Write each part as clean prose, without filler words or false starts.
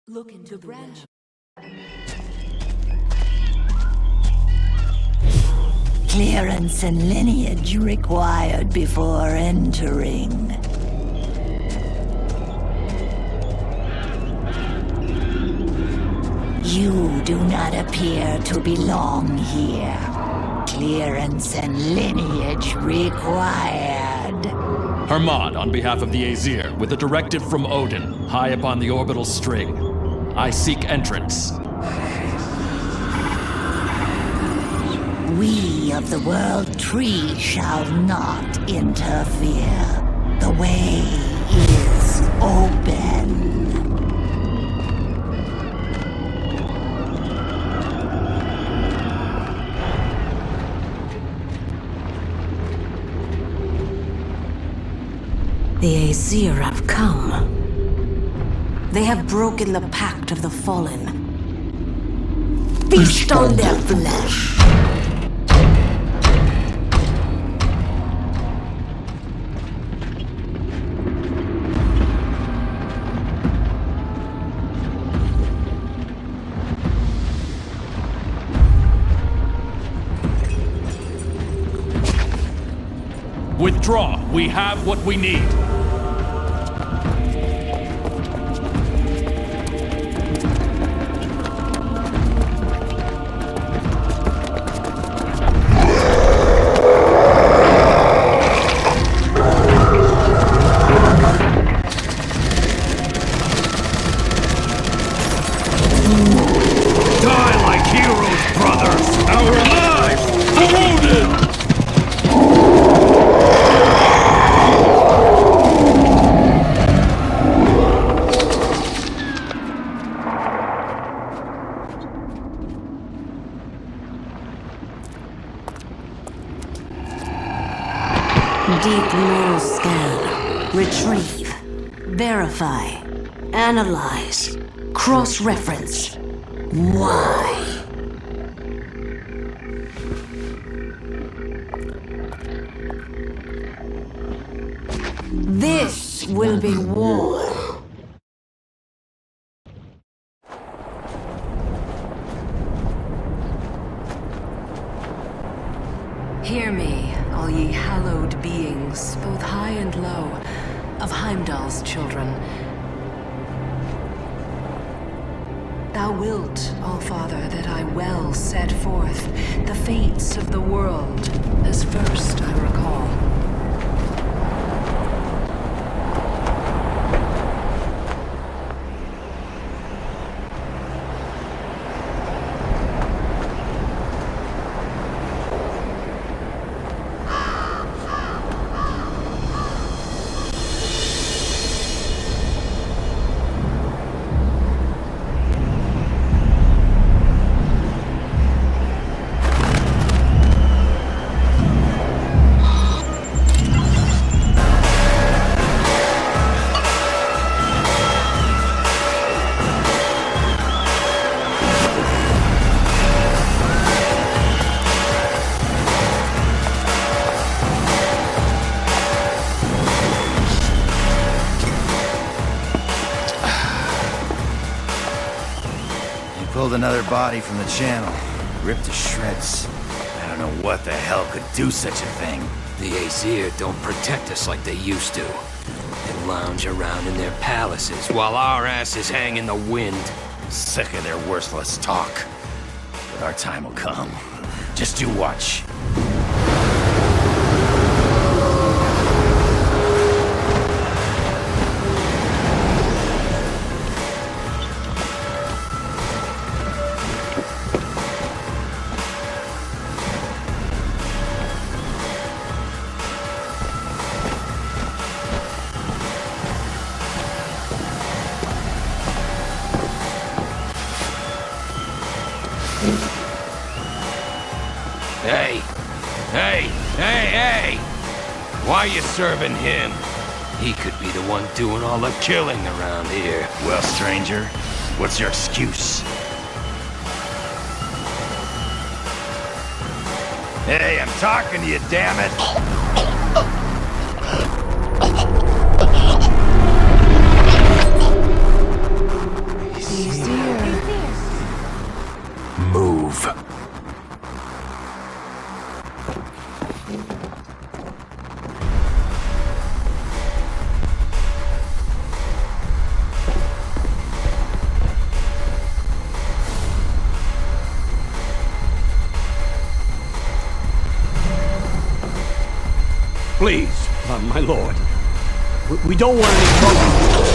Look into branch. Clearance and lineage required before entering. You do not appear to belong here. Clearance and lineage required. Hermod, on behalf of the Aesir, with a directive from Odin, high upon the orbital string. I seek entrance. We of the World Tree shall not interfere. The way is open. The Aesir have come. They have broken the pact of the fallen. Feast on their flesh! Withdraw. We have what we need. Die like heroes, brothers! Our lives for Odin! Deep neural scan. Retrieve. Verify. Analyze. Cross-reference. Why? This will be war. Hear me, all ye hallowed beings, both high and low, of Heimdall's children. Thou wilt, All-Father, that I well set forth the fates of the world, as first I recall. Pulled another body from the channel, ripped to shreds. I don't know what the hell could do such a thing. The Aesir don't protect us like they used to. They lounge around in their palaces while our asses hang in the wind. Sick of their worthless talk. But our time will come. Just you watch. Hey! Hey! Hey! Hey! Why you serving him? He could be the one doing all the killing around here. Well, stranger, what's your excuse? Hey, I'm talking to you, damn it! The Please, my lord. We don't want any trouble.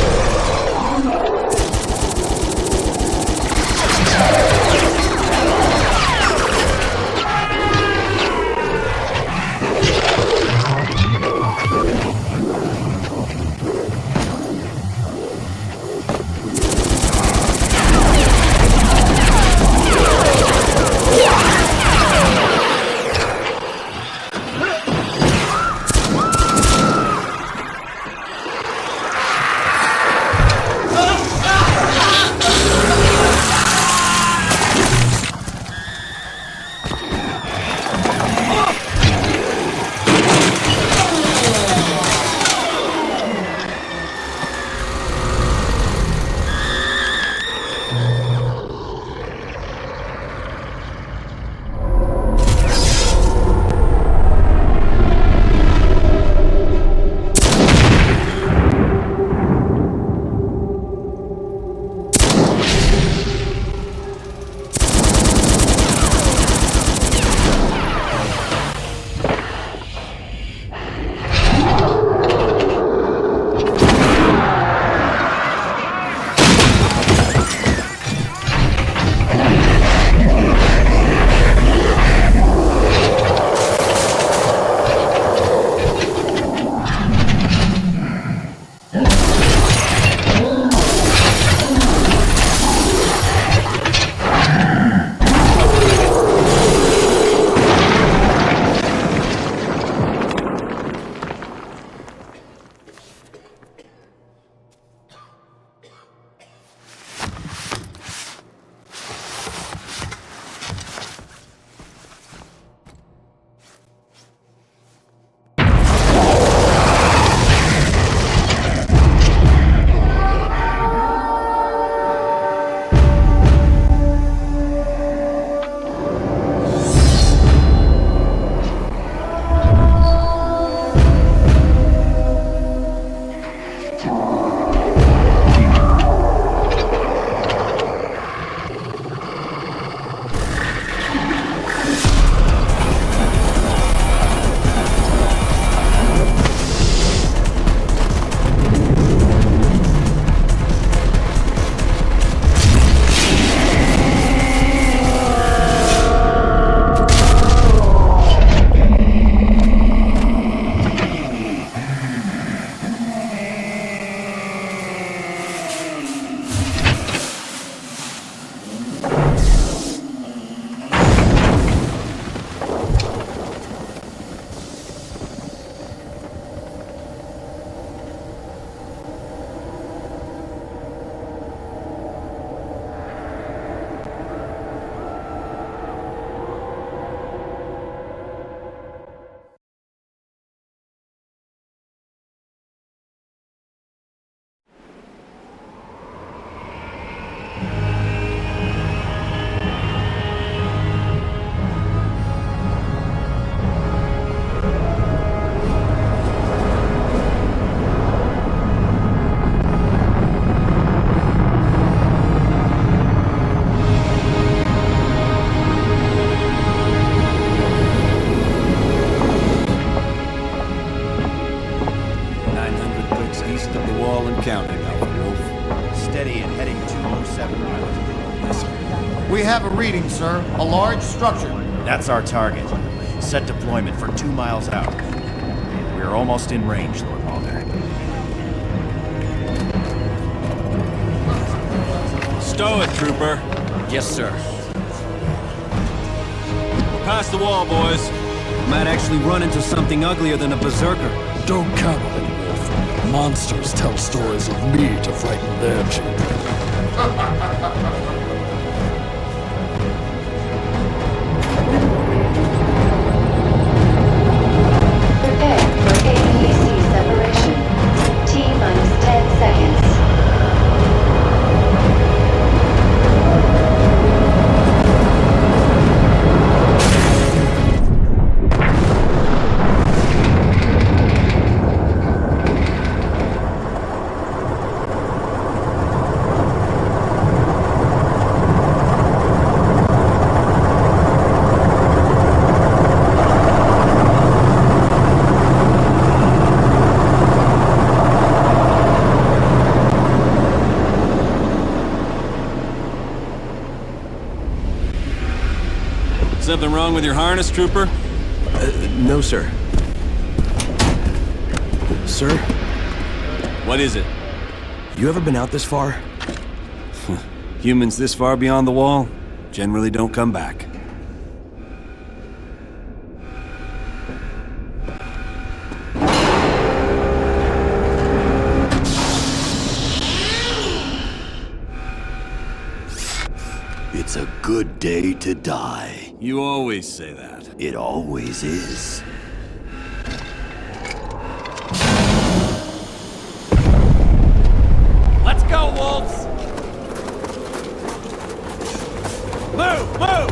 We have a reading, sir. A large structure. That's our target. Set deployment for 2 miles out. We're almost in range, Lord Balder. Stow it, trooper. Yes, sir. Past the wall, boys. Might actually run into something uglier than a berserker. Don't count on it, Wolf. Monsters tell stories of me to frighten their children. Prepare for AEC separation. T-minus 10 seconds. Something wrong with your harness, trooper? No, sir. Sir? What is it? You ever been out this far? Humans this far beyond the wall generally don't come back. It's a good day to die. You always say that. It always is. Let's go, wolves! Move! Move!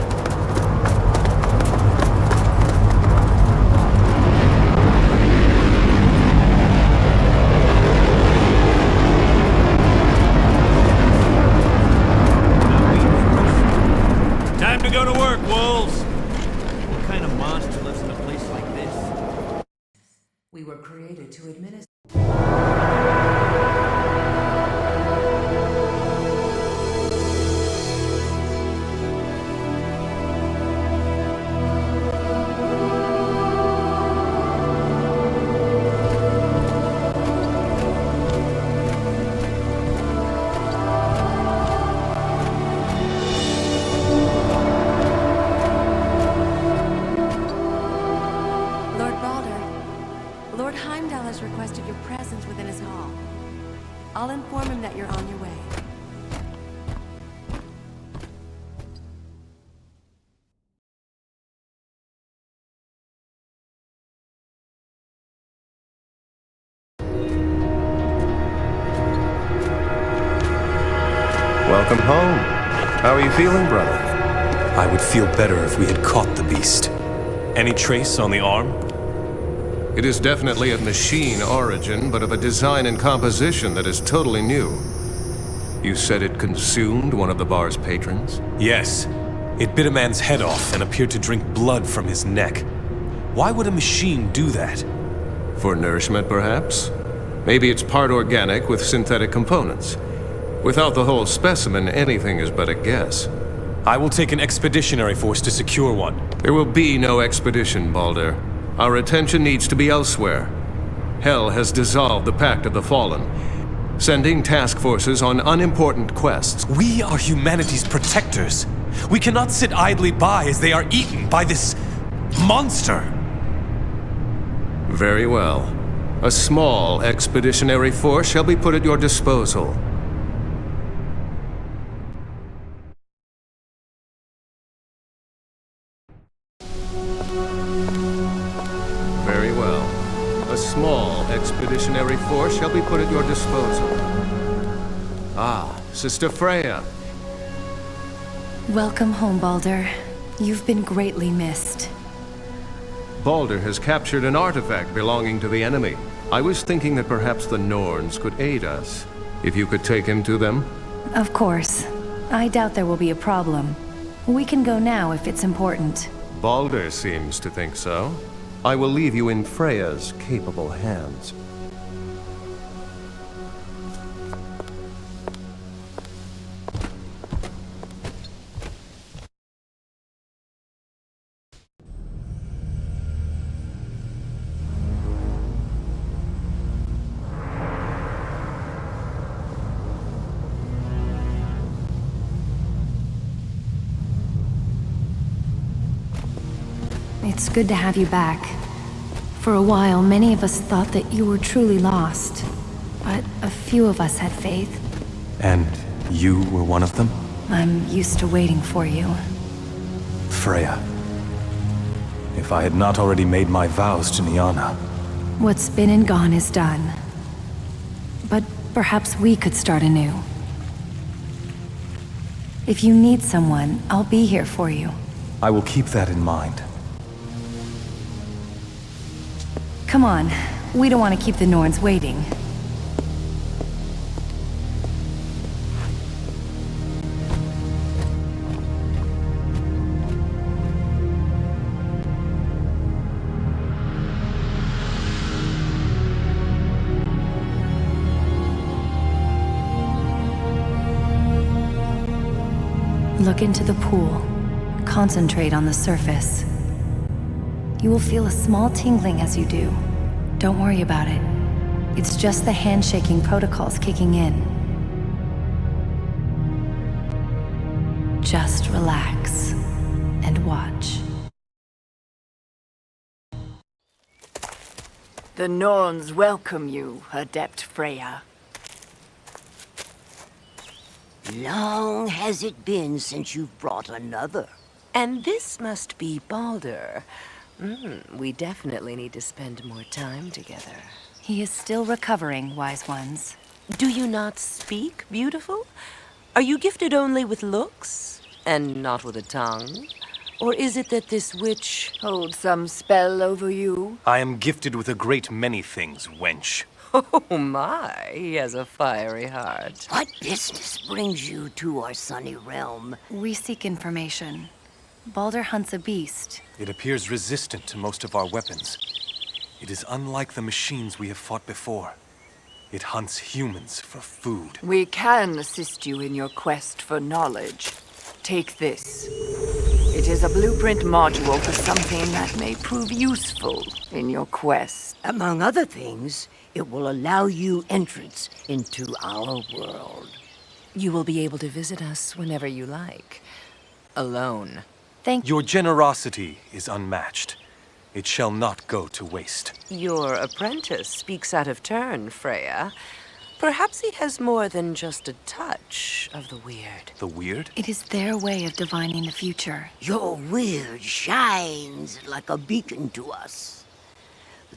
Time to go to work, wolves! What kind of monster lives in a place like this? We were created to administer. Requested your presence within his hall. I'll inform him that you're on your way. Welcome home. How are you feeling, brother? I would feel better if we had caught the beast. Any trace on the arm? It is definitely of machine origin, but of a design and composition that is totally new. You said it consumed one of the bar's patrons? Yes. It bit a man's head off and appeared to drink blood from his neck. Why would a machine do that? For nourishment, perhaps? Maybe it's part organic with synthetic components. Without the whole specimen, anything is but a guess. I will take an expeditionary force to secure one. There will be no expedition, Balder. Our attention needs to be elsewhere. Hell has dissolved the Pact of the Fallen, sending task forces on unimportant quests. We are humanity's protectors. We cannot sit idly by as they are eaten by this monster. Very well. A small expeditionary force shall be put at your disposal. Very well. A small expeditionary force shall be put at your disposal. Ah, Sister Freya. Welcome home, Balder. You've been greatly missed. Balder has captured an artifact belonging to the enemy. I was thinking that perhaps the Norns could aid us. If you could take him to them? Of course. I doubt there will be a problem. We can go now if it's important. Balder seems to think so. I will leave you in Freya's capable hands. It's good to have you back. For a while, many of us thought that you were truly lost. But a few of us had faith. And you were one of them? I'm used to waiting for you. Freya. If I had not already made my vows to Nyanna. What's been and gone is done. But perhaps we could start anew. If you need someone, I'll be here for you. I will keep that in mind. Come on. We don't want to keep the Norns waiting. Look into the pool. concentrate on the surface. You will feel a small tingling as you do. Don't worry about it. It's just the handshaking protocols kicking in. Just relax and watch. The Norns welcome you, Adept Freya. Long has it been since you've brought another. And this must be Baldur. We definitely need to spend more time together. He is still recovering, wise ones. Do you not speak, beautiful? Are you gifted only with looks, and not with a tongue? Or is it that this witch holds some spell over you? I am gifted with a great many things, wench. Oh my, he has a fiery heart. What business brings you to our sunny realm? We seek information. Baldur hunts a beast. It appears resistant to most of our weapons. It is unlike the machines we have fought before. It hunts humans for food. We can assist you in your quest for knowledge. Take this. It is a blueprint module for something that may prove useful in your quest. Among other things, it will allow you entrance into our world. You will be able to visit us whenever you like. Alone. Your generosity is unmatched. It shall not go to waste. Your apprentice speaks out of turn, Freya. Perhaps he has more than just a touch of the weird. The weird? It is their way of divining the future. Your weird shines like a beacon to us.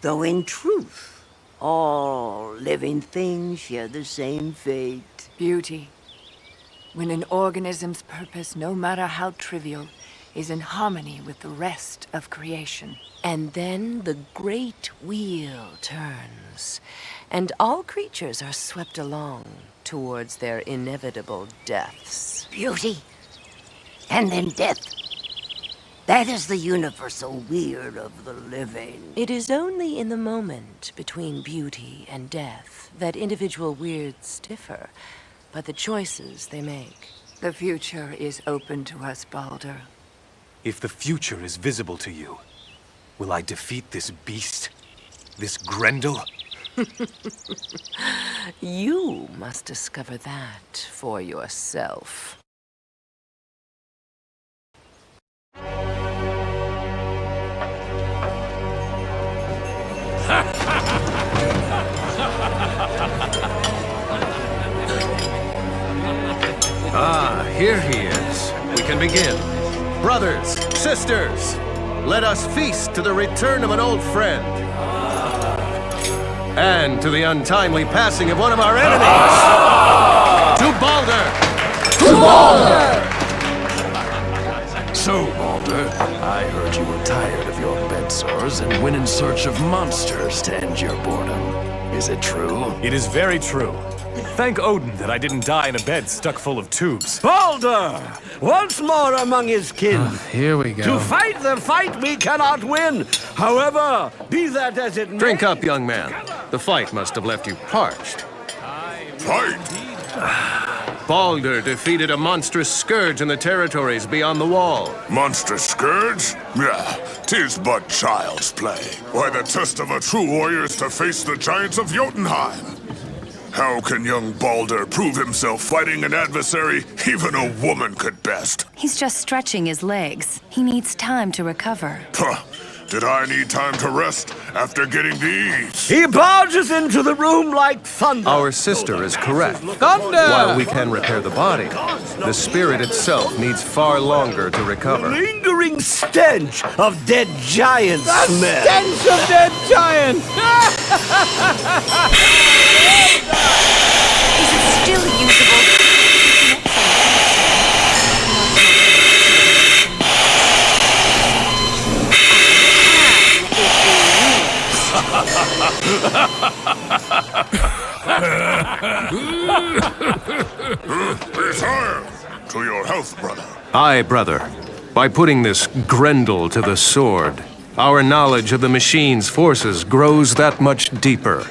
Though in truth, all living things share the same fate. Beauty. When an organism's purpose, no matter how trivial, is in harmony with the rest of creation. And then the great wheel turns, and all creatures are swept along towards their inevitable deaths. Beauty, and then death. That is the universal weird of the living. It is only in the moment between beauty and death that individual weirds differ by the choices they make. The future is open to us, Baldur. If the future is visible to you, will I defeat this beast? This Grendel? You must discover that for yourself. Here he is. We can begin. Brothers, sisters, let us feast to the return of an old friend. And to the untimely passing of one of our enemies. To Baldur! To Baldur! So, Baldur, I heard you were tired of your bed sores and went in search of monsters to end your boredom. Is it true? It is very true. Thank Odin that I didn't die in a bed stuck full of tubes. Baldur! Once more among his kin. Here we go. To fight the fight we cannot win. However, be that as it may. Drink up, young man. The fight must have left you parched. Fight! Baldur defeated a monstrous scourge in the territories beyond the wall. Monstrous scourge? Yeah, 'tis but child's play. Why, the test of a true warrior is to face the giants of Jotunheim. How can young Baldur prove himself fighting an adversary even a woman could best? He's just stretching his legs. He needs time to recover. Puh, did I need time to rest after getting these? He barges into the room like thunder. Our sister is correct. Thunder! While we can repair the body, the spirit itself needs far longer to recover. The lingering stench of dead giants. The stench of dead giants! Is it still usable? Retire! To your health, brother. Aye, brother. By putting this Grendel to the sword, our knowledge of the machine's forces grows that much deeper.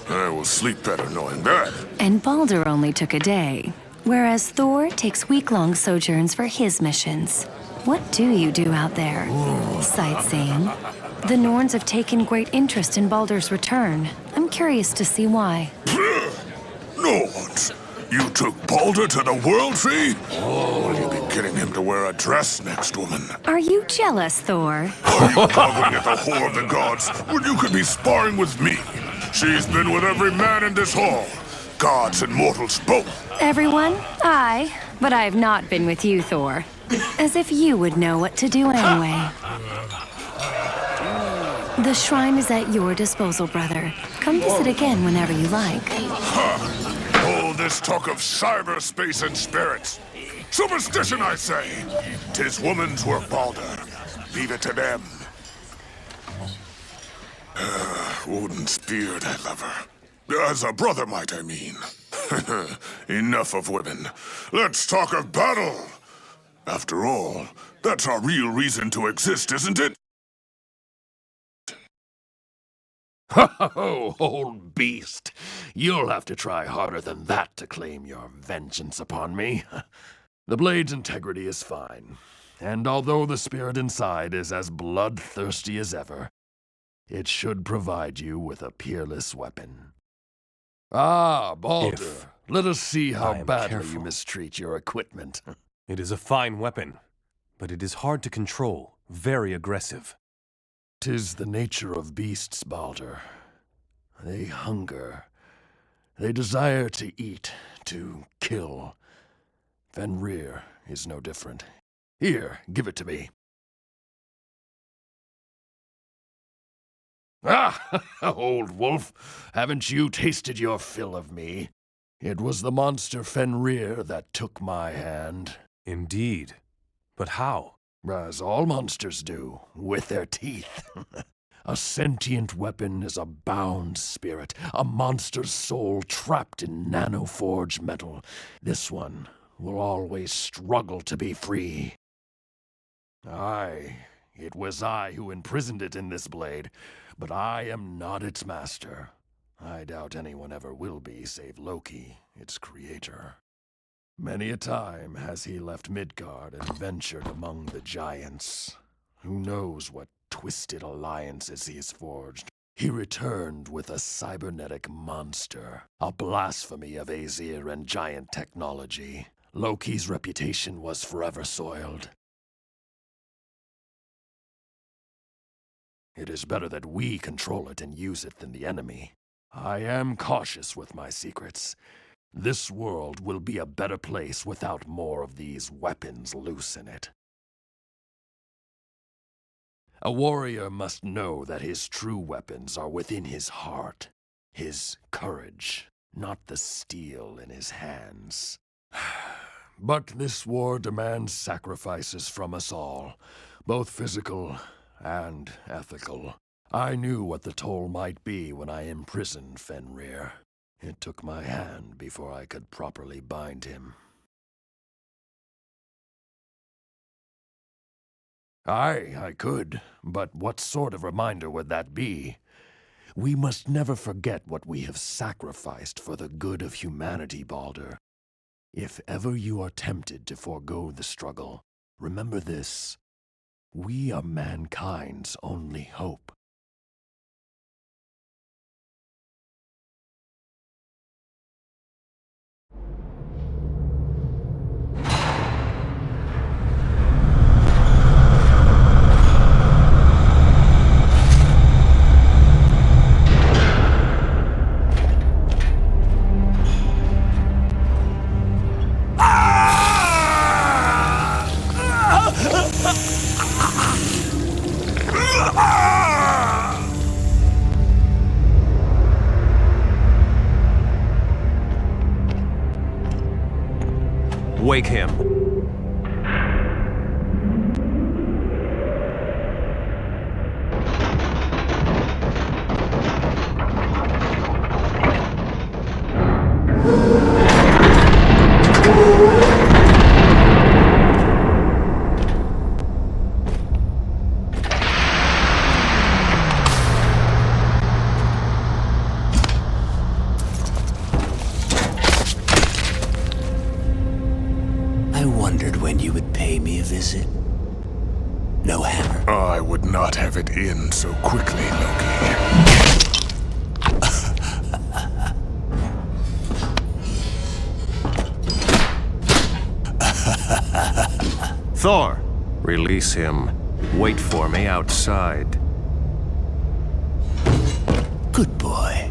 I will sleep better knowing that. And Baldur only took a day, whereas Thor takes week-long sojourns for his missions. What do you do out there? Sightseeing? The Norns have taken great interest in Baldur's return. I'm curious to see why. Norns! You took Baldur to the World Tree? Oh, will you be getting him to wear a dress next, woman? Are you jealous, Thor? Are you goggling at the whore of the gods when you could be sparring with me? She's been with every man in this hall. Gods and mortals both. Everyone? Aye. But I have not been with you, Thor. As if you would know what to do anyway. The shrine is at your disposal, brother. Come visit again whenever you like. All this talk of cyberspace and spirits. Superstition, I say. 'Tis woman's work, Baldur. Leave it to them. Odin's beard, I love her. As a brother might, I mean. Enough of women. Let's talk of battle. After all, that's our real reason to exist, isn't it? Ho, old beast! You'll have to try harder than that to claim your vengeance upon me. The blade's integrity is fine, and although the spirit inside is as bloodthirsty as ever, it should provide you with a peerless weapon. Ah, Baldur, let us see how badly you mistreat your equipment. It is a fine weapon, but it is hard to control, very aggressive. 'Tis the nature of beasts, Baldur. They hunger. They desire to eat, to kill. Fenrir is no different. Here, give it to me. Ah, old wolf, haven't you tasted your fill of me? It was the monster Fenrir that took my hand. Indeed. But how? As all monsters do, with their teeth. A sentient weapon is a bound spirit, a monster's soul trapped in nanoforged metal. This one will always struggle to be free. Aye, it was I who imprisoned it in this blade, but I am not its master. I doubt anyone ever will be, save Loki, its creator. Many a time has he left Midgard and ventured among the giants. Who knows what twisted alliances he has forged. He returned with a cybernetic monster, a blasphemy of Aesir and giant technology. Loki's reputation was forever soiled. It is better that we control it and use it than the enemy. I am cautious with my secrets. This world will be a better place without more of these weapons loose in it. A warrior must know that his true weapons are within his heart, his courage, not the steel in his hands. But this war demands sacrifices from us all, both physical and ethical. I knew what the toll might be when I imprisoned Fenrir. It took my hand before I could properly bind him. Aye, I could, but what sort of reminder would that be? We must never forget what we have sacrificed for the good of humanity, Baldur. If ever you are tempted to forego the struggle, remember this. We are mankind's only hope. Wake him. I wondered when you would pay me a visit. no hammer. I would not have it in so quickly, Loki. Thor! Release him. Wait for me outside. Good boy.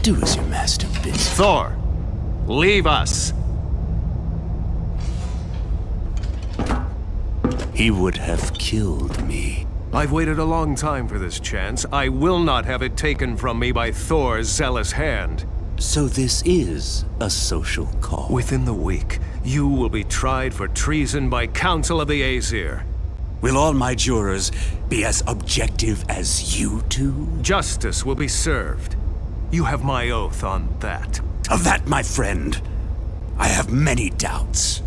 Do as your master bids. Thor! Leave us! He would have killed me. I've waited a long time for this chance. I will not have it taken from me by Thor's zealous hand. So this is a social call. Within the week, you will be tried for treason by Council of the Aesir. Will all my jurors be as objective as you two? Justice will be served. You have my oath on that. Of that, my friend, I have many doubts.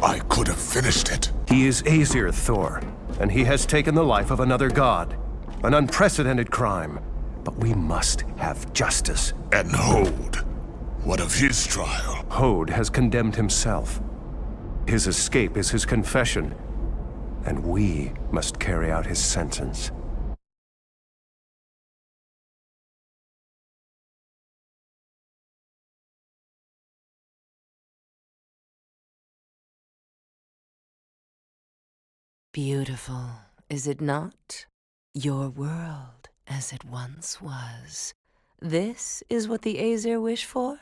I could have finished it. He is Aesir, Thor, and he has taken the life of another god. An unprecedented crime. But we must have justice. And Hode? What of his trial? Hode has condemned himself. His escape is his confession, and we must carry out his sentence. Beautiful, is it not? Your world, as it once was. This is what the Aesir wish for?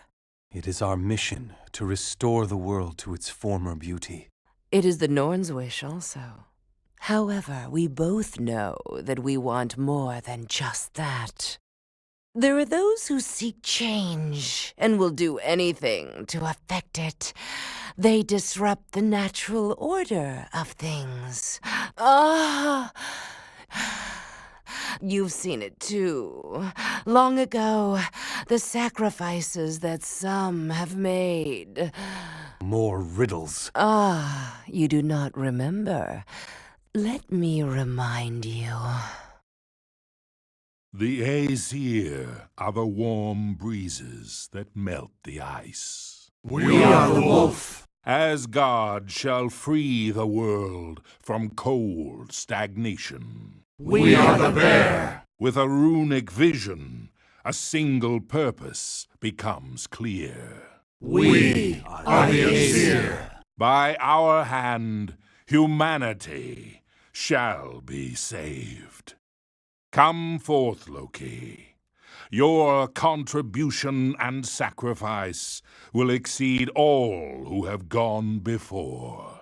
It is our mission to restore the world to its former beauty. It is the Norn's wish also. However, we both know that we want more than just that. There are those who seek change and will do anything to affect it. They disrupt the natural order of things. Ah! You've seen it too. Long ago, the sacrifices that some have made. More riddles. Ah, you do not remember. Let me remind you. The Aesir are the warm breezes that melt the ice. We are the wolf. Asgard shall free the world from cold stagnation. We are the bear. With a runic vision, a single purpose becomes clear. We are the Aesir. By our hand, humanity shall be saved. Come forth, Loki. Your contribution and sacrifice will exceed all who have gone before.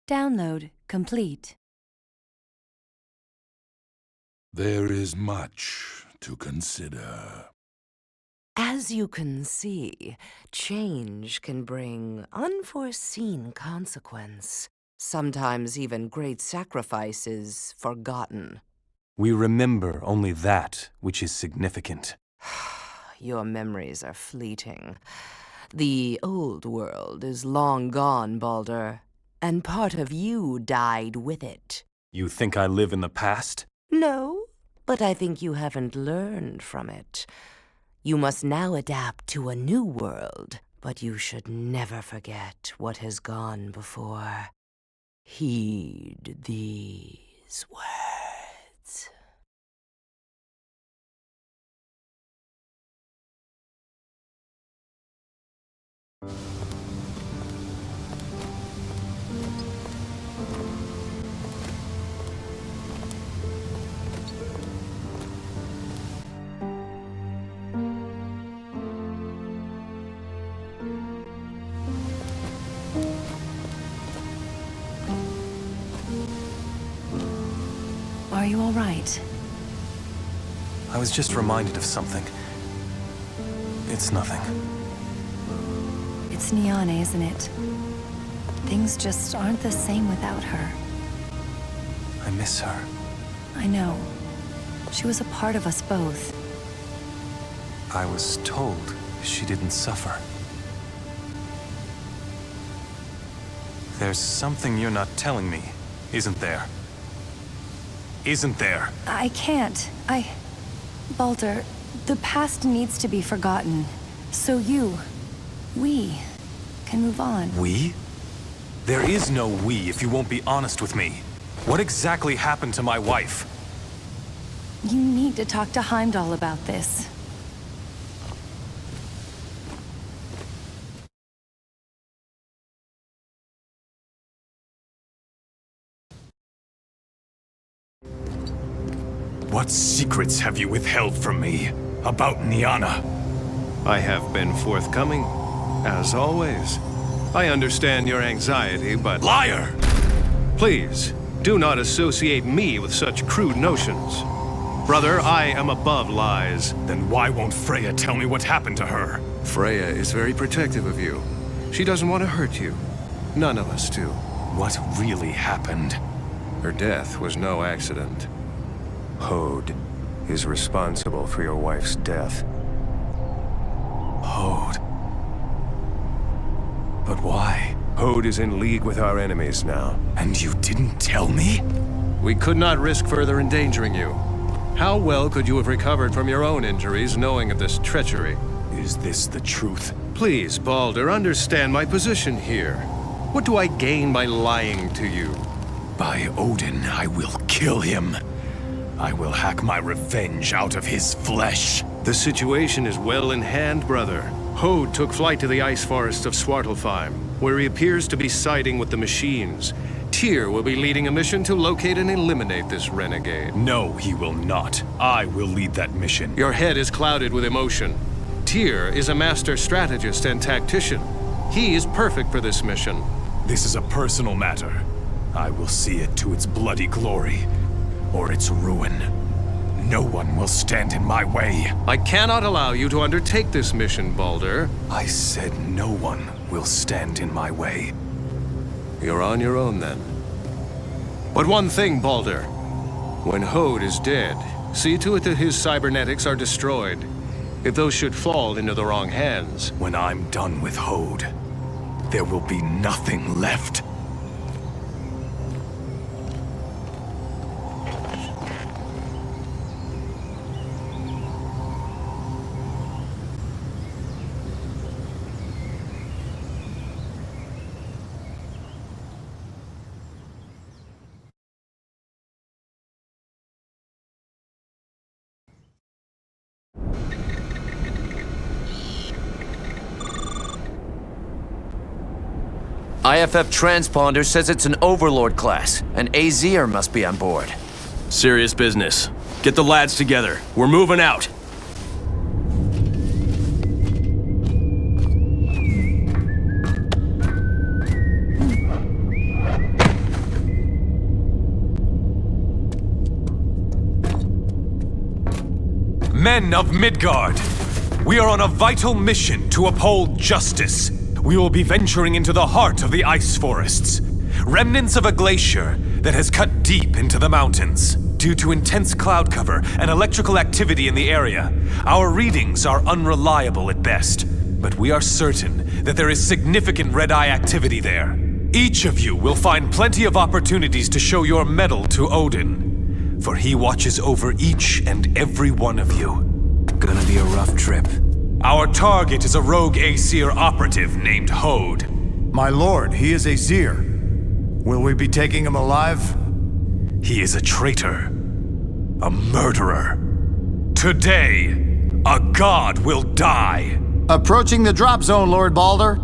Download complete. There is much to consider. As you can see, change can bring unforeseen consequence. Sometimes even great sacrifice is forgotten. We remember only that which is significant. Your memories are fleeting. The old world is long gone, Baldur, and part of you died with it. You think I live in the past? No, but I think you haven't learned from it. You must now adapt to a new world, but you should never forget what has gone before. Heed these words. Are you all right? I was just reminded of something. It's nothing. It's Nyanna, isn't it? Things just aren't the same without her. I miss her. I know. She was a part of us both. I was told she didn't suffer. There's something you're not telling me, isn't there? Isn't there? I can't. Baldur, the past needs to be forgotten. So we can move on. We? There is no we if you won't be honest with me. What exactly happened to my wife? You need to talk to Heimdall about this. What secrets have you withheld from me about Nyanna? I have been forthcoming, as always. I understand your anxiety, but... Liar! Please, do not associate me with such crude notions. Brother, I am above lies. Then why won't Freya tell me what happened to her? Freya is very protective of you. She doesn't want to hurt you. None of us do. What really happened? Her death was no accident. Hode is responsible for your wife's death. Hode? But why? Hode is in league with our enemies now. And you didn't tell me? We could not risk further endangering you. How well could you have recovered from your own injuries knowing of this treachery? Is this the truth? Please, Baldur, understand my position here. What do I gain by lying to you? By Odin, I will kill him. I will hack my revenge out of his flesh. The situation is well in hand, brother. Hode took flight to the ice forests of Svartalfheim, where he appears to be siding with the machines. Tyr will be leading a mission to locate and eliminate this renegade. No, he will not. I will lead that mission. Your head is clouded with emotion. Tyr is a master strategist and tactician. He is perfect for this mission. This is a personal matter. I will see it to its bloody glory, or its ruin. No one will stand in my way. I cannot allow you to undertake this mission, Baldur. I said no one will stand in my way. You're on your own, then. But one thing, Baldur. When Hode is dead, see to it that his cybernetics are destroyed. If those should fall into the wrong hands... When I'm done with Hode, there will be nothing left. IFF transponder says it's an Overlord class, and Aesir must be on board. Serious business. Get the lads together. We're moving out. Men of Midgard, we are on a vital mission to uphold justice. We will be venturing into the heart of the ice forests, remnants of a glacier that has cut deep into the mountains. Due to intense cloud cover and electrical activity in the area, our readings are unreliable at best, but we are certain that there is significant red-eye activity there. Each of you will find plenty of opportunities to show your mettle to Odin, for he watches over each and every one of you. Gonna be a rough trip. Our target is a rogue Aesir operative named Hode. My lord, he is Aesir. Will we be taking him alive? He is a traitor. A murderer. Today, a god will die. Approaching the drop zone, Lord Baldur.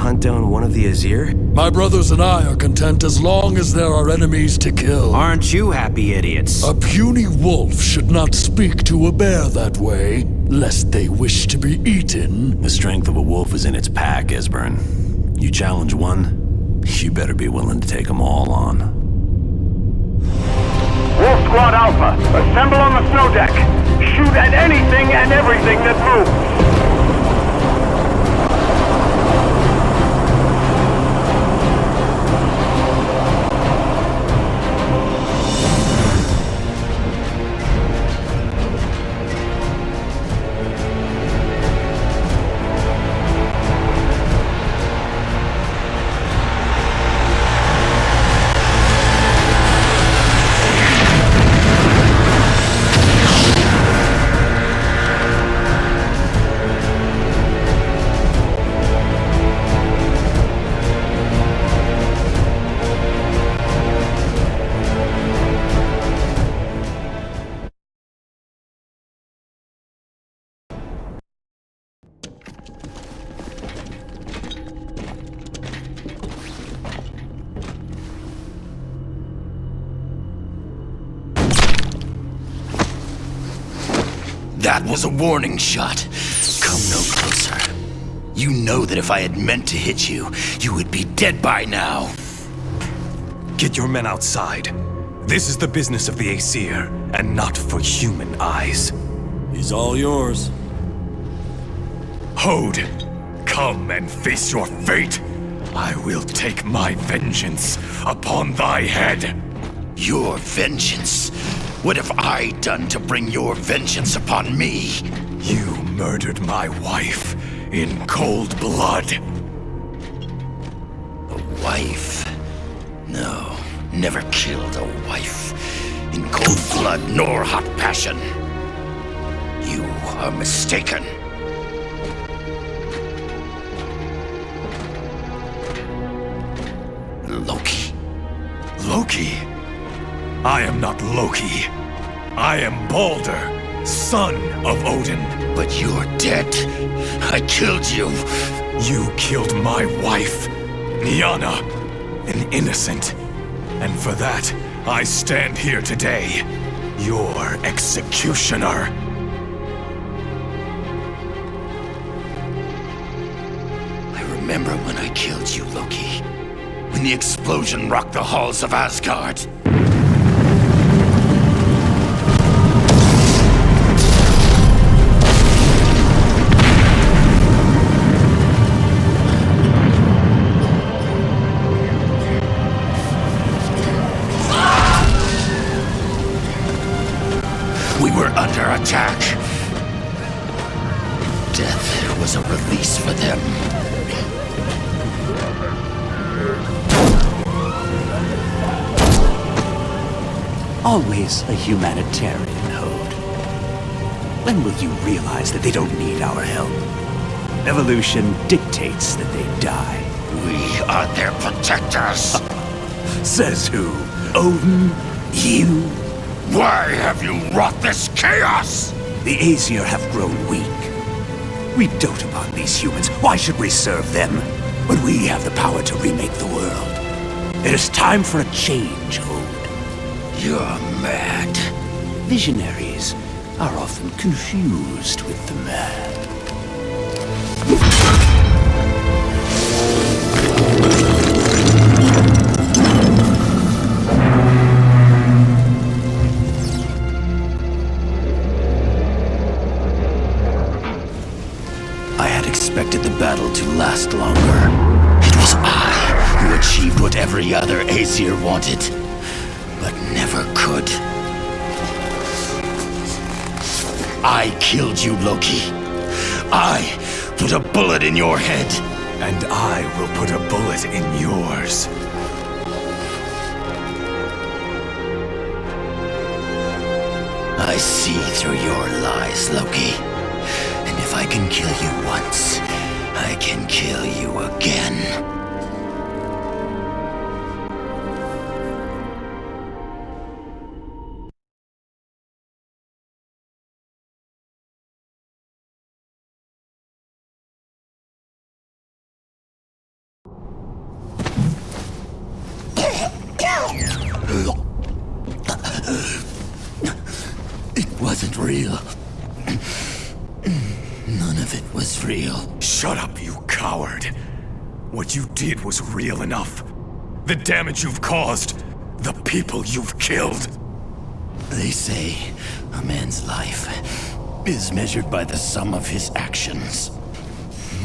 hunt down one of the Aesir? My brothers and I are content as long as there are enemies to kill. Aren't you happy idiots? A puny wolf should not speak to a bear that way, lest they wish to be eaten. The strength of a wolf is in its pack, Esbern. You challenge one, you better be willing to take them all on. Wolf Squad Alpha, assemble on the snow deck. Shoot at anything and everything that moves. That was a warning shot. Come no closer. You know that if I had meant to hit you, you would be dead by now. Get your men outside. This is the business of the Aesir, and not for human eyes. He's all yours. Hode, come and face your fate. I will take my vengeance upon thy head. Your vengeance? What have I done to bring your vengeance upon me? You murdered my wife in cold blood. A wife? No, never killed a wife. In cold blood nor hot passion. You are mistaken. Loki. Loki? I am not Loki. I am Balder, son of Odin. But you're dead. I killed you. You killed my wife, Nyanna, an innocent. And for that, I stand here today, your executioner. I remember when I killed you, Loki. When the explosion rocked the halls of Asgard. We were under attack. Death was a release for them. Always a humanitarian, Hode. When will you realize that they don't need our help? Evolution dictates that they die. We are their protectors. Says who? Odin? You? Why have you wrought this chaos? The Aesir have grown weak. We dote upon these humans. Why should we serve them when we have the power to remake the world? It is time for a change, Hode. You're mad. Visionaries are often confused with the mad. I had expected the battle to last longer. It was I who achieved what every other Aesir wanted, but never could. I killed you, Loki. I put a bullet in your head. And I will put a bullet in yours. I see through your lies, Loki. And if I can kill you once, I can kill you again. real. None of it was real. Shut up, you coward. What you did was real enough. The damage you've caused, the people you've killed. They say a man's life is measured by the sum of his actions.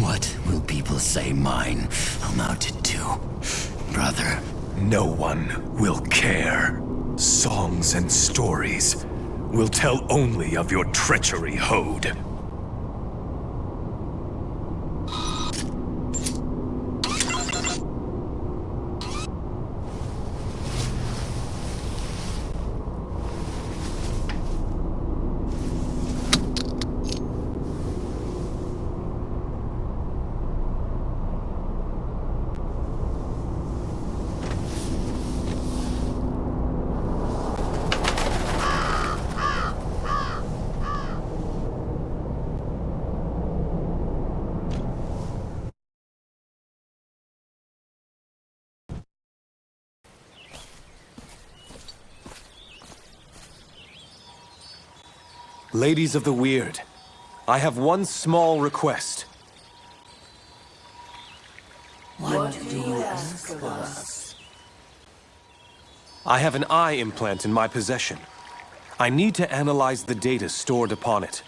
What will people say mine amounted to, brother? No one will care. Songs and stories will tell only of your treachery, Hode. Ladies of the Weird, I have one small request. What do you ask of us? I have an eye implant in my possession. I need to analyze the data stored upon it.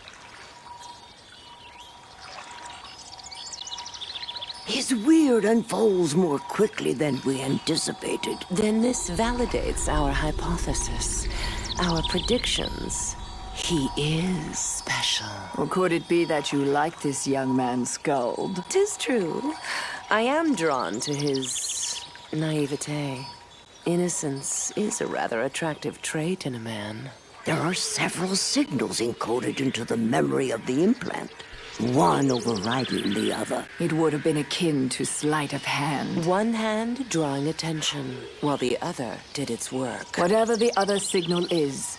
His weird unfolds more quickly than we anticipated. Then this validates our hypothesis, our predictions. He is special. Or could it be that you like this young man's scold? 'Tis true. I am drawn to his naivete. Innocence is a rather attractive trait in a man. There are several signals encoded into the memory of the implant, one overriding the other. It would have been akin to sleight of hand. One hand drawing attention, while the other did its work. Whatever the other signal is,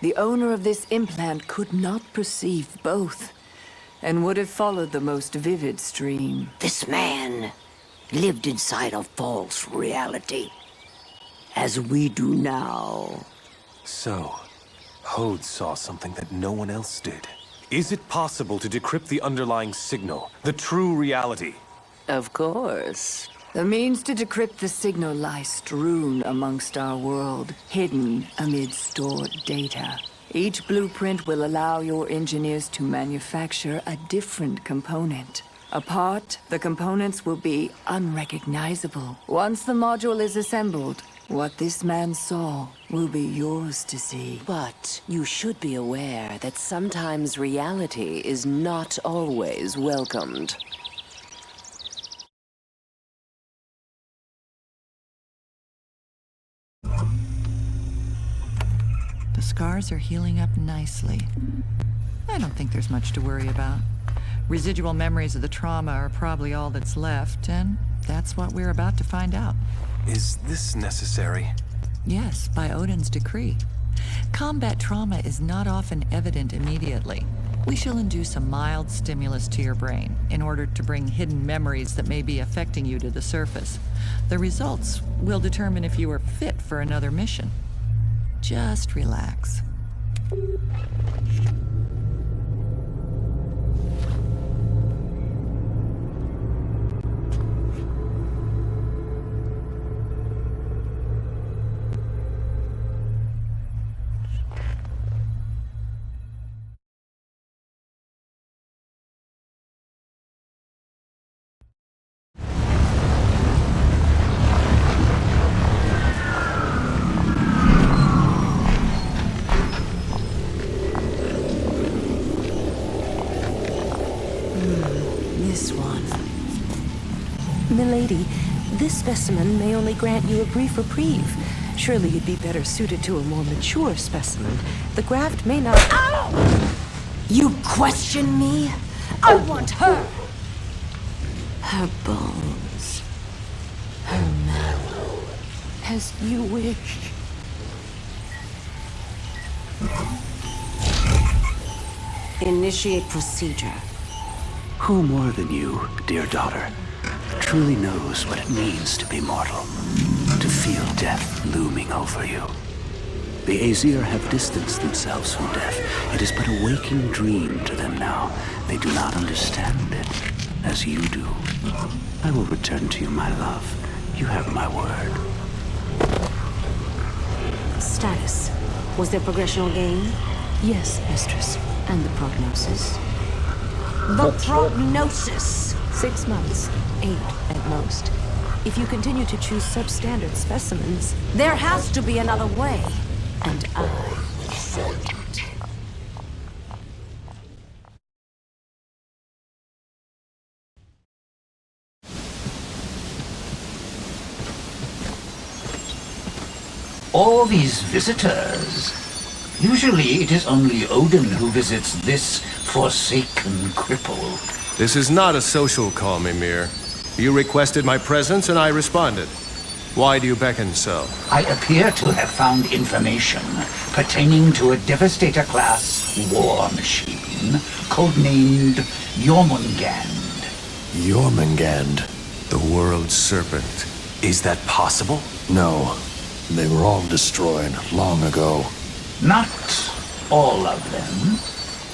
the owner of this implant could not perceive both, and would have followed the most vivid stream. This man lived inside a false reality, as we do now. So, Hode saw something that no one else did. Is it possible to decrypt the underlying signal, the true reality? Of course. The means to decrypt the signal lie strewn amongst our world, hidden amid stored data. Each blueprint will allow your engineers to manufacture a different component. Apart, the components will be unrecognizable. Once the module is assembled, what this man saw will be yours to see. But you should be aware that sometimes reality is not always welcomed. The scars are healing up nicely. I don't think there's much to worry about. Residual memories of the trauma are probably all that's left, and that's what we're about to find out. Is this necessary? Yes, by Odin's decree. Combat trauma is not often evident immediately. We shall induce a mild stimulus to your brain in order to bring hidden memories that may be affecting you to the surface. The results will determine if you are fit for another mission. Just relax. This one. Milady, this specimen may only grant you a brief reprieve. Surely you'd be better suited to a more mature specimen. The graft may not— Ow! You question me? I want her! Her bones. Her marrow. As you wish. Initiate procedure. Who more than you, dear daughter, truly knows what it means to be mortal? To feel death looming over you? The Aesir have distanced themselves from death. It is but a waking dream to them now. They do not understand it, as you do. I will return to you, my love. You have my word. Status. Was there progressional gain? Yes, mistress. And the prognosis? The prognosis! 6 months. 8 at most. If you continue to choose substandard specimens... There has to be another way. And I will find it. All these visitors. Usually it is only Odin who visits this forsaken cripple. This is not a social call, Mimir. You requested my presence and I responded. Why do you beckon so? I appear to have found information pertaining to a Devastator-class war machine codenamed Jormungand. Jormungand, the world's serpent. Is that possible? No. They were all destroyed long ago. Not all of them.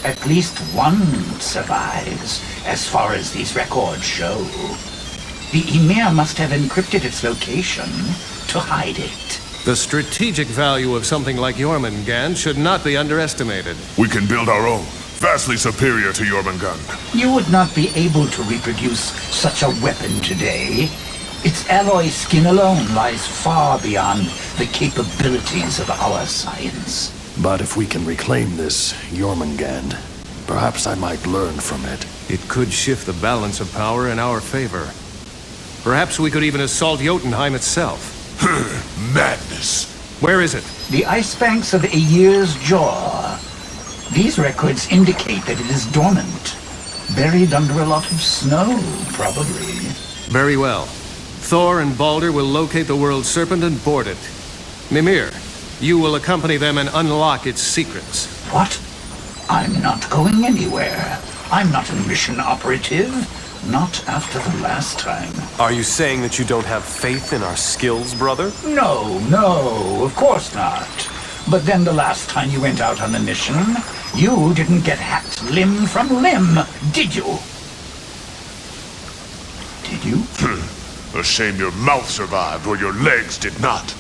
At least one survives, as far as these records show. The Ymir must have encrypted its location to hide it. The strategic value of something like Jormungand should not be underestimated. We can build our own, vastly superior to Jormungand. You would not be able to reproduce such a weapon today. Its alloy skin alone lies far beyond the capabilities of our science. But if we can reclaim this Jormungand, perhaps I might learn from it. It could shift the balance of power in our favor. Perhaps we could even assault Jotunheim itself. Madness. Where is it? The ice banks of Aesir's jaw. These records indicate that it is dormant. Buried under a lot of snow, probably. Very well. Thor and Balder will locate the world's serpent and board it. Mimir, you will accompany them and unlock its secrets. What? I'm not going anywhere. I'm not a mission operative. Not after the last time. Are you saying that you don't have faith in our skills, brother? No, of course not. But then the last time you went out on a mission, you didn't get hacked limb from limb, did you? Did you? A shame your mouth survived where your legs did not.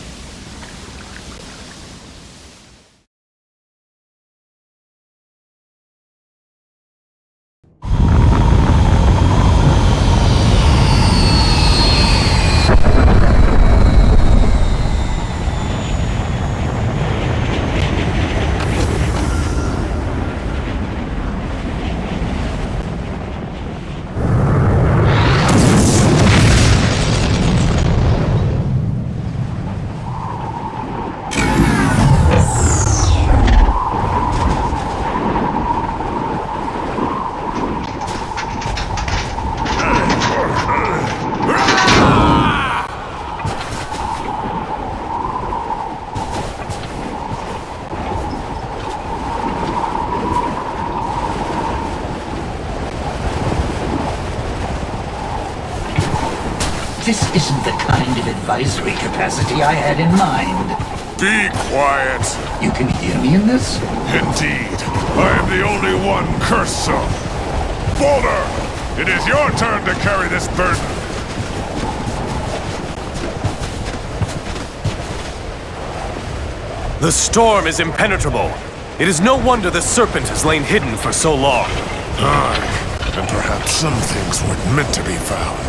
This isn't the kind of advisory capacity I had in mind. Be quiet. You can hear me in this? Indeed. I am the only one cursed so. Balder, it is your turn to carry this burden. The storm is impenetrable. It is no wonder the serpent has lain hidden for so long. Aye, and perhaps some things weren't meant to be found.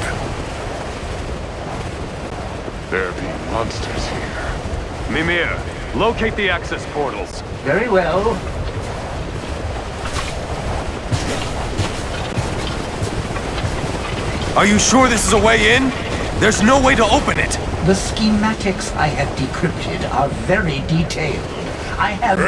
There be monsters here. Mimir, locate the access portals. Very well. Are you sure this is a way in? There's no way to open it. The schematics I have decrypted are very detailed. I have...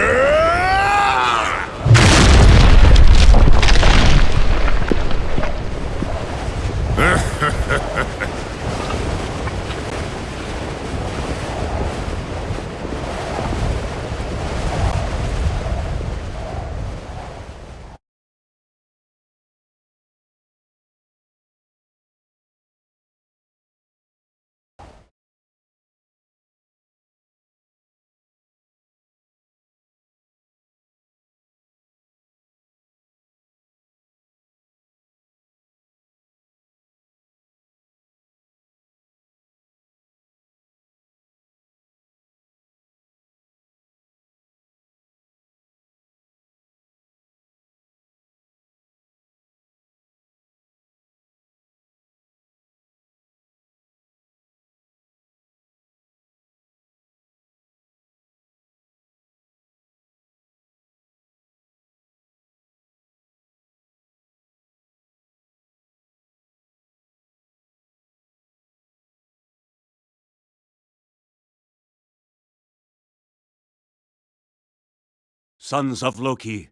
Sons of Loki,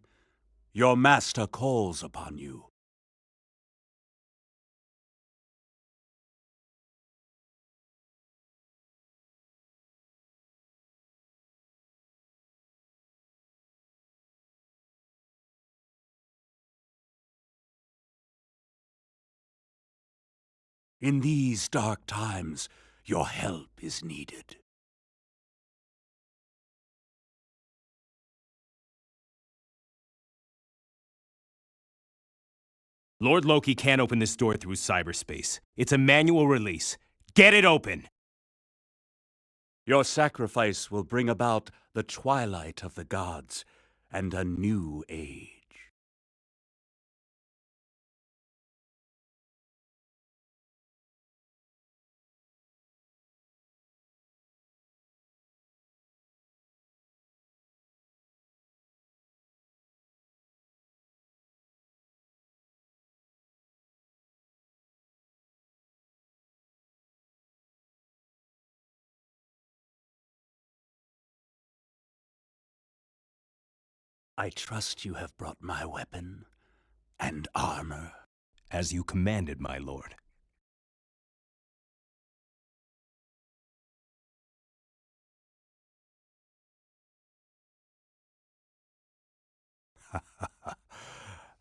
your master calls upon you. In these dark times, your help is needed. Lord Loki can't open this door through cyberspace. It's a manual release. Get it open! Your sacrifice will bring about the twilight of the gods and a new age. I trust you have brought my weapon and armor. As you commanded, my lord.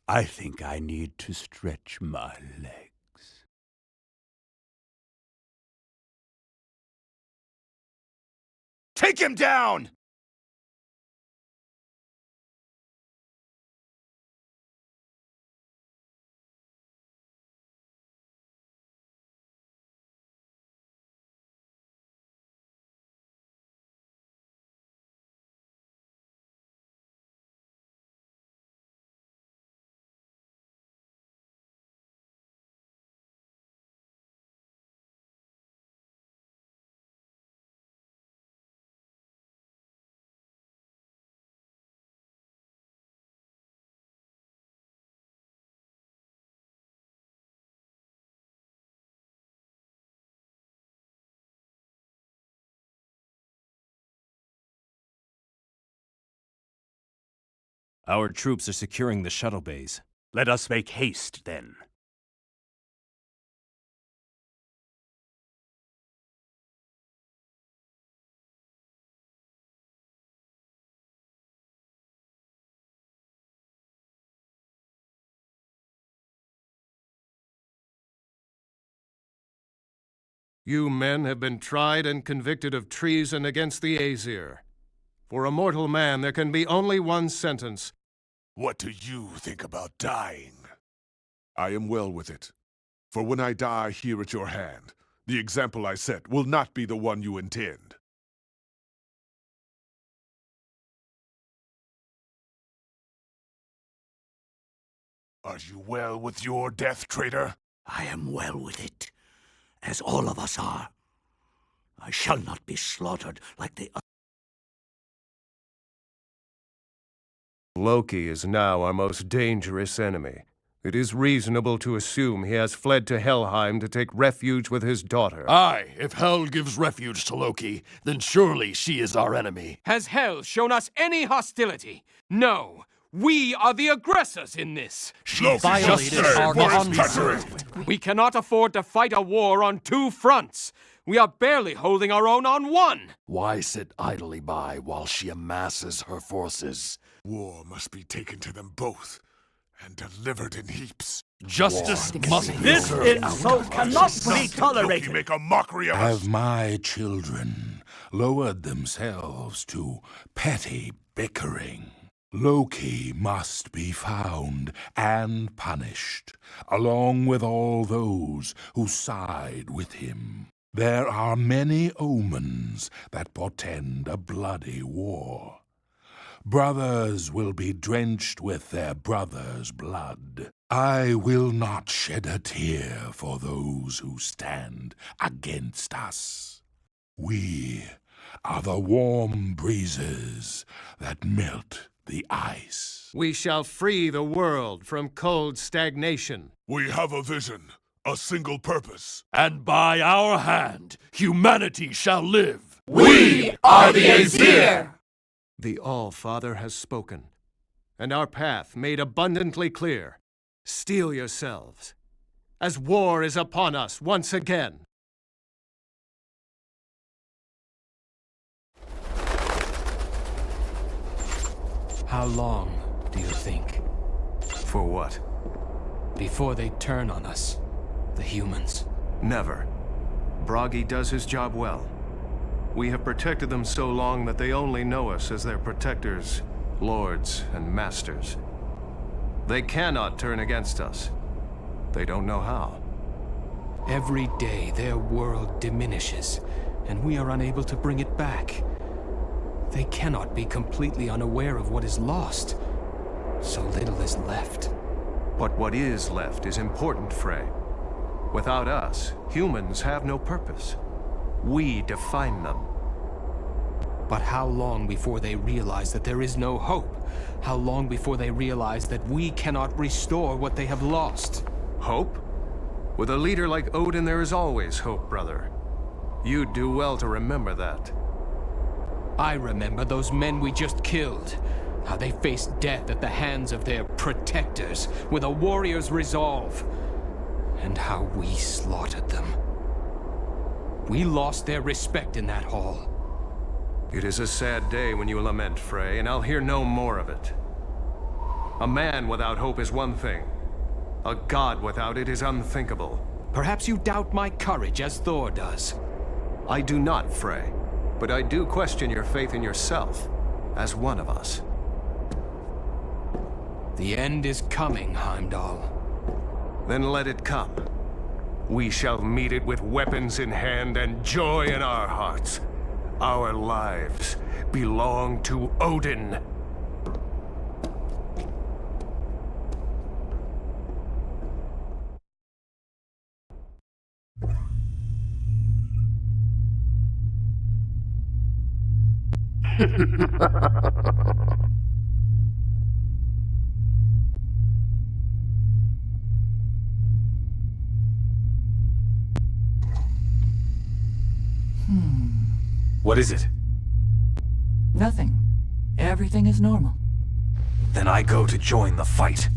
I think I need to stretch my legs. Take him down! Our troops are securing the shuttle bays. Let us make haste, then. You men have been tried and convicted of treason against the Aesir. For a mortal man, there can be only one sentence. What do you think about dying? I am well with it. For when I die here at your hand, the example I set will not be the one you intend. Are you well with your death, traitor? I am well with it, as all of us are. I shall not be slaughtered like the others. Loki is now our most dangerous enemy. It is reasonable to assume he has fled to Helheim to take refuge with his daughter. Aye, if Hel gives refuge to Loki, then surely she is our enemy. Has Hel shown us any hostility? No. We are the aggressors in this. She violated our contract. We cannot afford to fight a war on two fronts. We are barely holding our own on one. Why sit idly by while she amasses her forces? War must be taken to them both, and delivered in heaps. Justice must be This insult cannot be tolerated. Loki make a mockery of us. Have my children lowered themselves to petty bickering? Loki must be found and punished, along with all those who side with him. There are many omens that portend a bloody war. Brothers will be drenched with their brothers' blood. I will not shed a tear for those who stand against us. We are the warm breezes that melt the ice. We shall free the world from cold stagnation. We have a vision, a single purpose. And by our hand, humanity shall live. We are the Aesir! The All-Father has spoken, and our path made abundantly clear. Steel yourselves, as war is upon us once again. How long do you think? For what? Before they turn on us, the humans. Never. Bragi does his job well. We have protected them so long that they only know us as their protectors, lords, and masters. They cannot turn against us. They don't know how. Every day their world diminishes, and we are unable to bring it back. They cannot be completely unaware of what is lost. So little is left. But what is left is important, Frey. Without us, humans have no purpose. We define them. But how long before they realize that there is no hope? How long before they realize that we cannot restore what they have lost? Hope? With a leader like Odin, there is always hope, brother. You'd do well to remember that. I remember those men we just killed. How they faced death at the hands of their protectors with a warrior's resolve. And how we slaughtered them. We lost their respect in that hall. It is a sad day when you lament, Frey, and I'll hear no more of it. A man without hope is one thing. A god without it is unthinkable. Perhaps you doubt my courage as Thor does. I do not, Frey. But I do question your faith in yourself, as one of us. The end is coming, Heimdall. Then let it come. We shall meet it with weapons in hand and joy in our hearts. Our lives belong to Odin. What is it? Nothing. Everything is normal. Then I go to join the fight.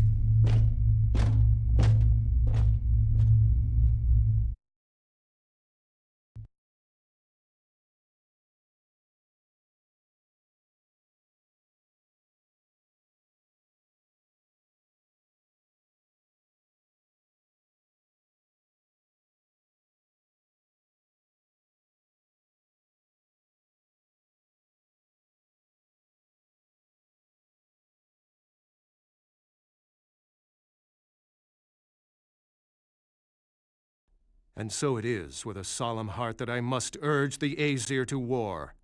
And so it is with a solemn heart that I must urge the Aesir to war.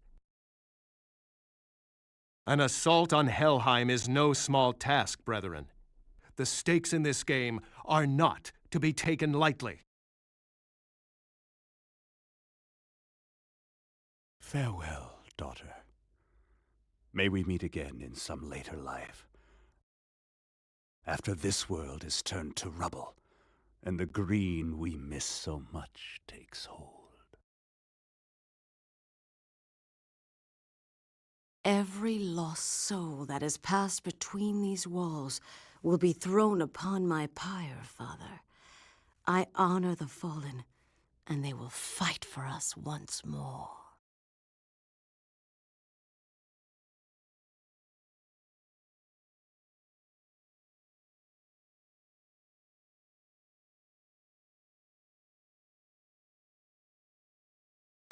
An assault on Helheim is no small task, brethren. The stakes in this game are not to be taken lightly. Farewell, daughter. May we meet again in some later life. After this world is turned to rubble, and the green we miss so much takes hold. Every lost soul that has passed between these walls will be thrown upon my pyre, Father. I honor the fallen, and they will fight for us once more.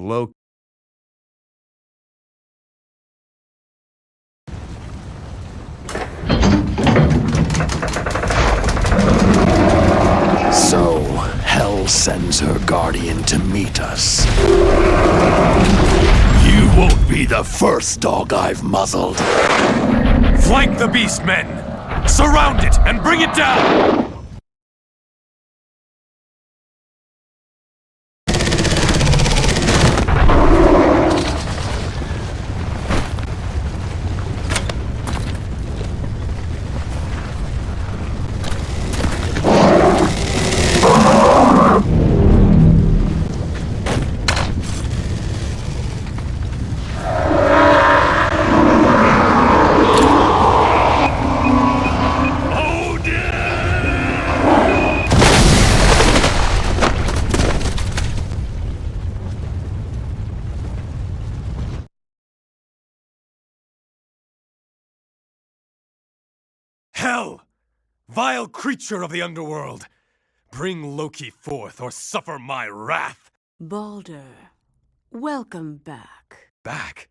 Loki. So, Hell sends her guardian to meet us. You won't be the first dog I've muzzled. Flank the beast, men! Surround it and bring it down! Hell! Vile creature of the underworld! Bring Loki forth or suffer my wrath! Balder, welcome back. Back?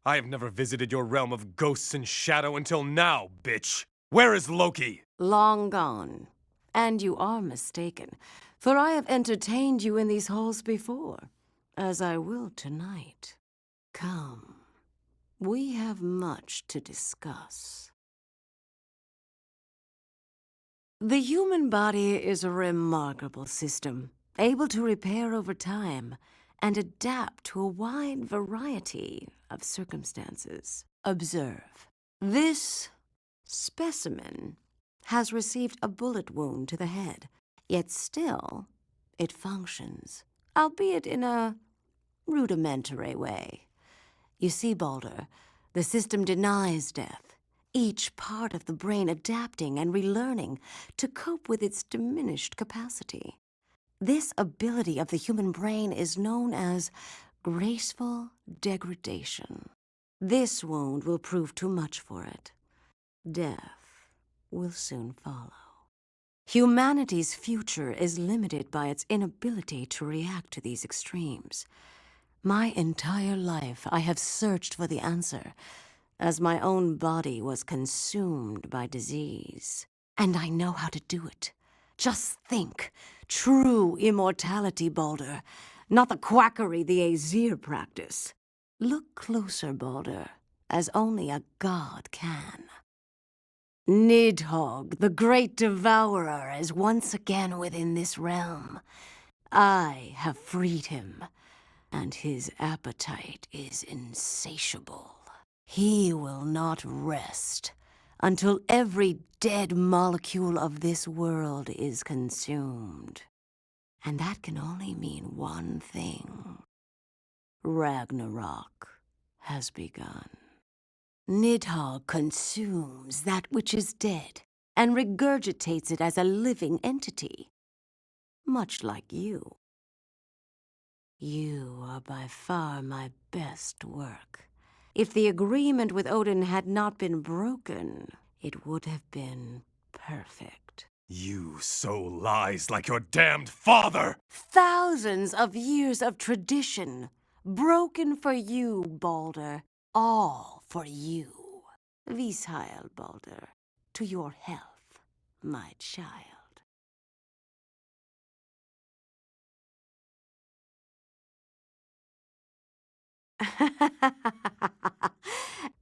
I have never visited your realm of ghosts and shadow until now, bitch! Where is Loki? Long gone. And you are mistaken, for I have entertained you in these halls before, as I will tonight. Come, we have much to discuss. The human body is a remarkable system, able to repair over time and adapt to a wide variety of circumstances. Observe. This specimen has received a bullet wound to the head, yet still it functions, albeit in a rudimentary way. You see, Balder, the system denies death, each part of the brain adapting and relearning to cope with its diminished capacity. This ability of the human brain is known as graceful degradation. This wound will prove too much for it. Death will soon follow. Humanity's future is limited by its inability to react to these extremes. My entire life I have searched for the answer, as my own body was consumed by disease. And I know how to do it. Just think. True immortality, Balder. Not the quackery the Aesir practice. Look closer, Balder, as only a god can. Nidhogg, the great devourer, is once again within this realm. I have freed him, and his appetite is insatiable. He will not rest until every dead molecule of this world is consumed. And that can only mean one thing. Ragnarok has begun. Nidhogg consumes that which is dead and regurgitates it as a living entity, much like you. You are by far my best work. If the agreement with Odin had not been broken, it would have been perfect. You sow lies like your damned father! Thousands of years of tradition, broken for you, Balder. All for you. Visheil, Balder. To your health, my child.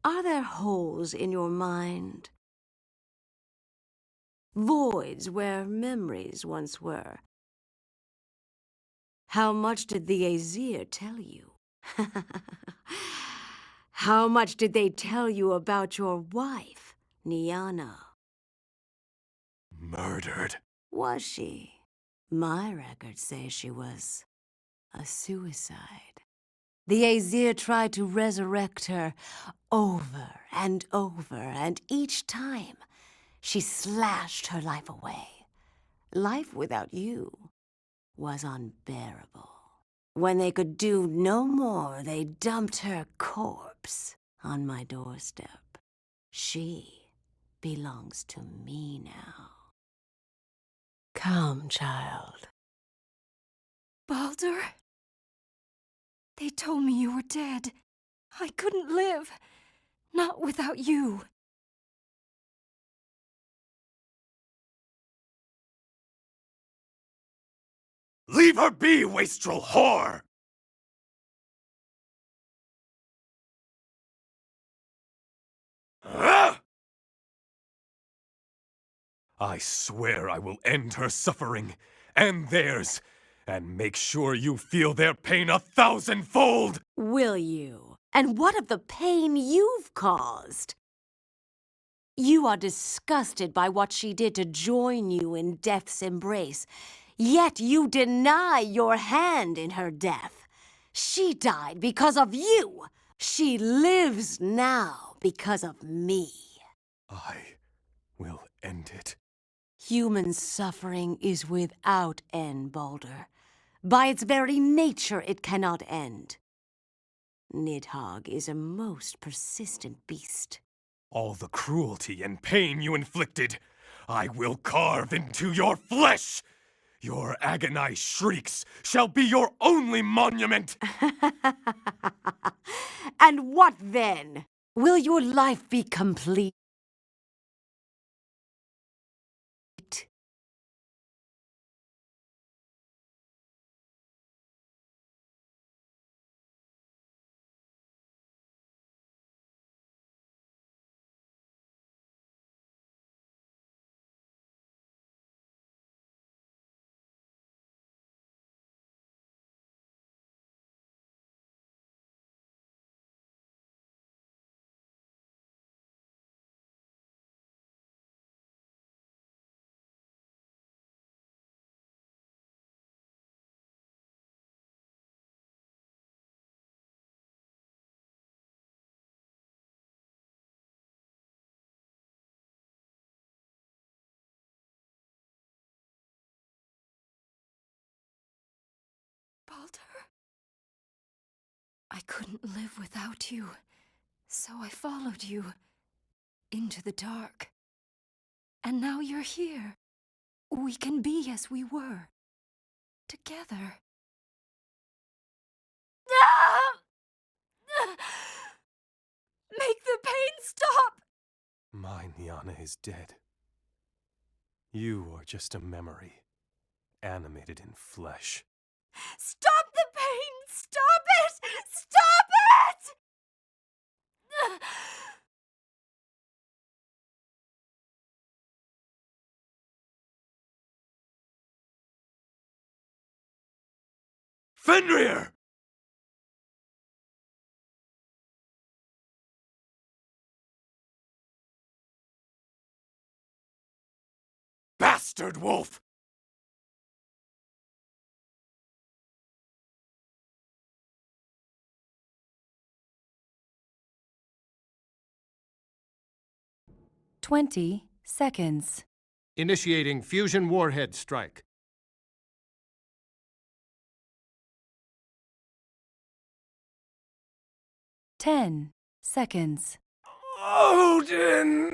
Are there holes in your mind? Voids where memories once were? How much did the Aesir tell you? How much did they tell you about your wife, Nyanna? Murdered. Was she? My records say she was a suicide. The Aesir tried to resurrect her over, and each time she slashed her life away. Life without you was unbearable. When they could do no more, they dumped her corpse on my doorstep. She belongs to me now. Come, child. Balder? They told me you were dead. I couldn't live. Not without you. Leave her be, wastrel whore! I swear I will end her suffering, and theirs, and make sure you feel their pain 1,000-fold! Will you? And what of the pain you've caused? You are disgusted by what she did to join you in death's embrace, yet you deny your hand in her death. She died because of you. She lives now because of me. I will end it. Human suffering is without end, Balder. By its very nature, it cannot end. Nidhogg is a most persistent beast. All the cruelty and pain you inflicted, I will carve into your flesh! Your agonized shrieks shall be your only monument! And what then? Will your life be complete? Baldur? I couldn't live without you, so I followed you into the dark. And now you're here. We can be as we were, together. Make the pain stop! My Nyanna is dead. You are just a memory, animated in flesh. Stop the pain! Stop it! Stop it! Fenrir! Bastard wolf! "20 seconds. Initiating fusion warhead strike. "10 seconds. Odin!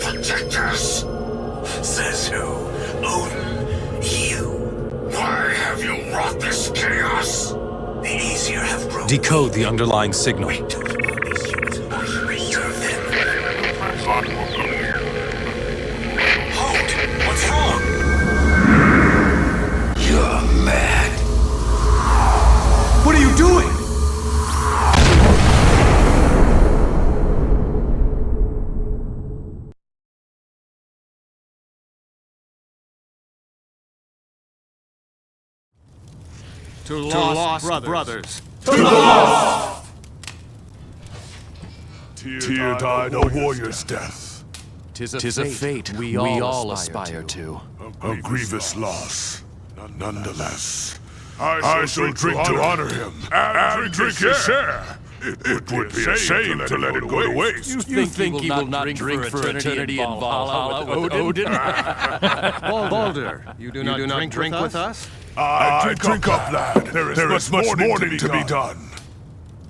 Protectors? Says who? Odin? You? Why have you wrought this chaos? The Aesir have broken. Decode the underlying signal. Hold! What's wrong? You're mad. What are you doing? To lost brothers. To the lost! Tear died a warrior's death. Tis a fate we all aspire to. A grievous loss, nonetheless. I shall drink to honor him, and drink his share. It would be a shame to let it go to waste. You think he will not drink for eternity in Valhalla with Odin? Baldur, you do not drink with us? I drink up, lad. There is much mourning to be done.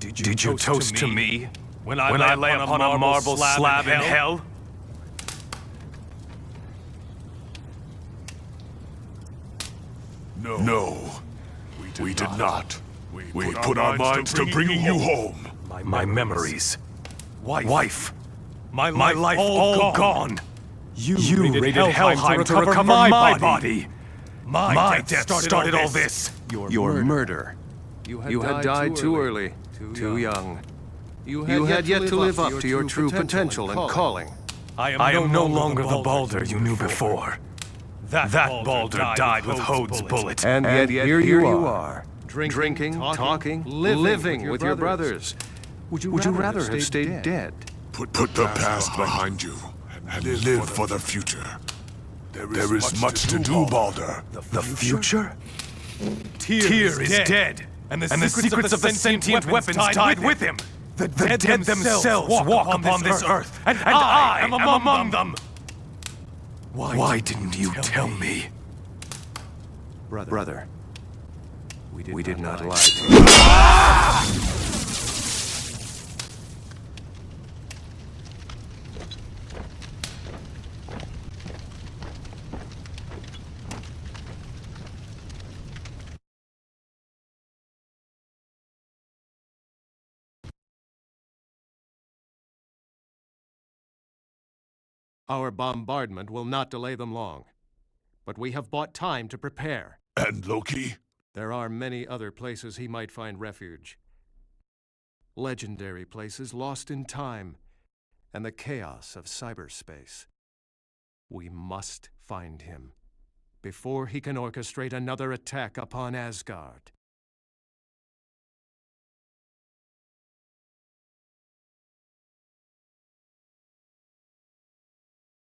Did you toast to me when I lay upon a marble slab in hell? No, we did not. We put our minds to bringing you home. My memories. Wife. My life all gone. You raided Helheim to recover my body. My death started all this. Your murder. You had died too early, too young. You had yet to live up to your true potential and calling. I am no longer the Baldur you knew before. That Baldur died with Hode's bullet. And yet here you are, drinking, talking, living with your brothers. Would you rather have stayed dead? Put the past behind you and live for the future. There is much to do, Baldur. The future? Tyr is dead, and the secrets of the sentient weapons died with him. The dead themselves walk upon this earth, and I am among them. Why didn't you tell me? Brother, we did not lie to you. Our bombardment will not delay them long, but we have bought time to prepare. And Loki? There are many other places he might find refuge. Legendary places lost in time and the chaos of cyberspace. We must find him before he can orchestrate another attack upon Asgard.